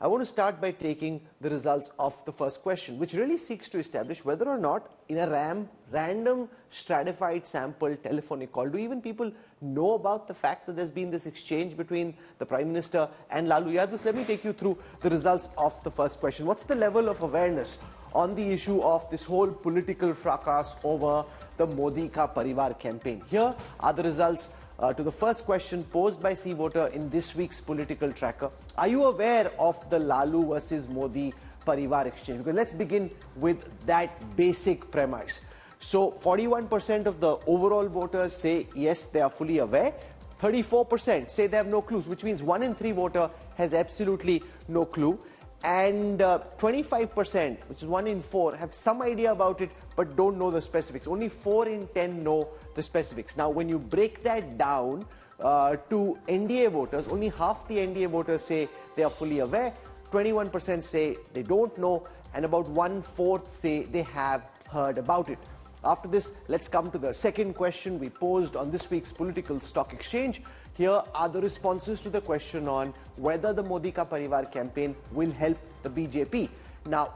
I want to start by taking the results of the first question, which really seeks to establish whether or not in a random stratified sample telephonic call, do even people know about the fact that there's been this exchange between the Prime Minister and Lallu? Yadav, let me take you through the results of the first question. What's the level of awareness on the issue of this whole political fracas over the Modi Ka Parivar campaign? Here are the results to the first question posed by C Voter in this week's political tracker. Are you aware of the Lallu versus Modi Parivar exchange? Because let's begin with that basic premise. So 41% of the overall voters say yes, they are fully aware. 34% say they have no clues, which means 1 in 3 voter has absolutely no clue. And 25%, which is 1 in 4, have some idea about it but don't know the specifics. Only 4 in 10 know the specifics. Now, when you break that down to NDA voters, only half the NDA voters say they are fully aware, 21% say they don't know, and about 1/4 say they have heard about it. After this, let's come to the second question we posed on this week's Political Stock Exchange. Here are the responses to the question on whether the Modi Ka Parivar campaign will help the BJP. Now,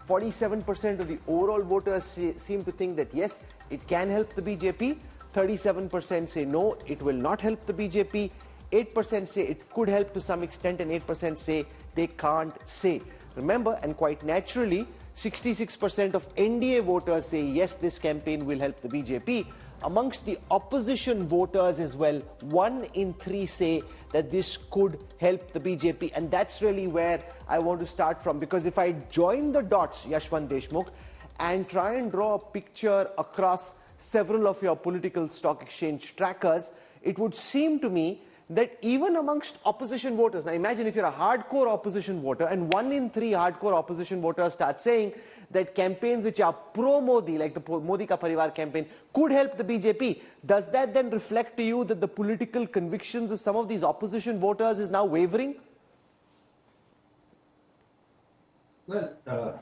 47% of the overall voters seem to think that yes, it can help the BJP. 37% say no, it will not help the BJP. 8% say it could help to some extent, and 8% say they can't say. Remember, and quite naturally, 66% of NDA voters say yes, this campaign will help the BJP. Amongst the opposition voters as well, 1 in 3 say that this could help the BJP. And that's really where I want to start from, because if I join the dots, Yashwant Deshmukh, and try and draw a picture across several of your political stock exchange trackers, it would seem to me that even amongst opposition voters, now imagine if you're a hardcore opposition voter and 1 in 3 hardcore opposition voters start saying that campaigns which are pro-Modi, like the Modi Ka Parivar campaign, could help the BJP. Does that then reflect to you that the political convictions of some of these opposition voters is now wavering? Well,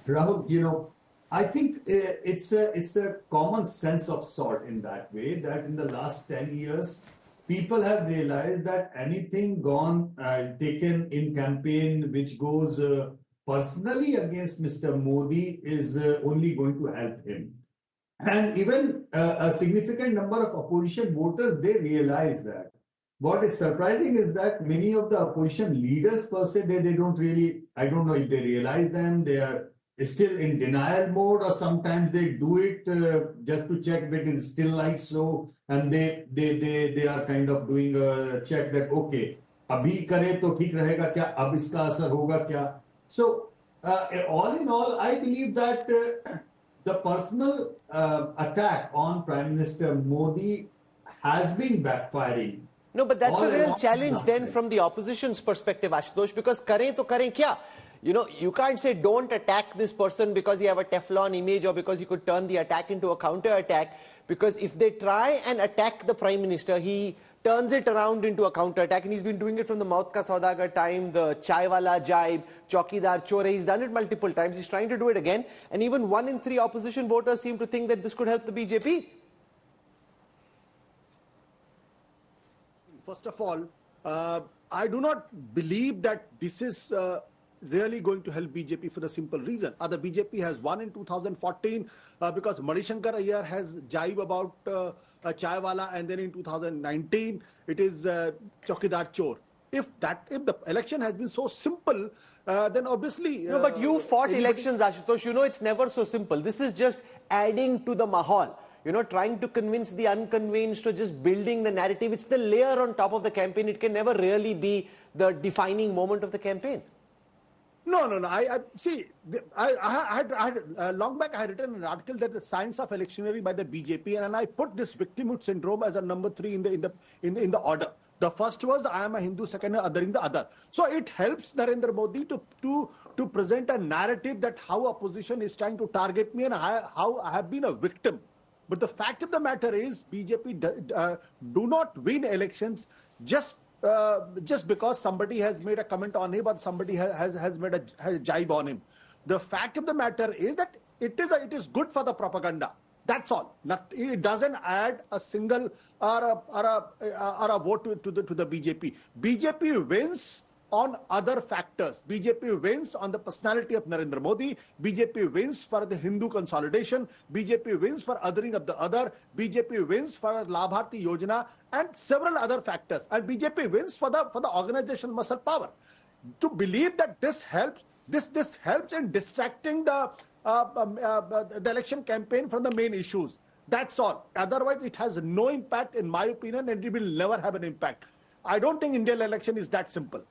Rahul, I think it's a common sense of sort in that way, that in the last 10 years, people have realized that anything taken in campaign which goes personally against Mr. Modi is only going to help him. And even a significant number of opposition voters, they realize that. What is surprising is that many of the opposition leaders per se, they don't really, I don't know if they realize them, they are still in denial mode, or sometimes they do it just to check if it is still like so, and they are kind of doing a check that, okay, abhi kare to theek rahega kya, ab iska asar hoga kya. So, all in all, I believe that the personal attack on Prime Minister Modi has been backfiring. No, but that's a real challenge then from the opposition's perspective, Ashutosh, because kare to kare kya? You know, you can't say don't attack this person because you have a Teflon image or because you could turn the attack into a counter-attack. Because if they try and attack the Prime Minister, he turns it around into a counter-attack, and he's been doing it from the Maut Ka Saudagar time, the Chai Wala Jaib, Chaukidar Chore. He's done it multiple times. He's trying to do it again. And even 1 in 3 opposition voters seem to think that this could help the BJP. First of all, I do not believe that this is really going to help BJP for the simple reason. The BJP has won in 2014 because Manishankar Ayyar has jibe about Chai Wala, and then in 2019 it is Chaukidar Chor. If the election has been so simple, then obviously... No, but you fought elections, Ashutosh. You know it's never so simple. This is just adding to the mahal. You know, trying to convince the unconvinced or just building the narrative. It's the layer on top of the campaign. It can never really be the defining moment of the campaign. No. I see. I had long back. I had written an article that the science of electioneering by the BJP, and I put this victimhood syndrome as a number 3 in the order. The first was I am a Hindu, second othering the other. So it helps Narendra Modi to present a narrative that how opposition is trying to target me and how I have been a victim. But the fact of the matter is, BJP do not win elections just because somebody has made a comment on him or somebody has made a jibe on him. The fact of the matter is that it is good for the propaganda. That's all. It doesn't add a single or a vote to the BJP. BJP wins on other factors. BJP wins on the personality of Narendra Modi. BJP wins for the Hindu consolidation. BJP wins for othering of the other. BJP wins for Labharti Yojana and several other factors. And BJP wins for the organizational muscle power. To believe that this helps, this helps in distracting the election campaign from the main issues. That's all. Otherwise, it has no impact, in my opinion, and it will never have an impact. I don't think Indian election is that simple.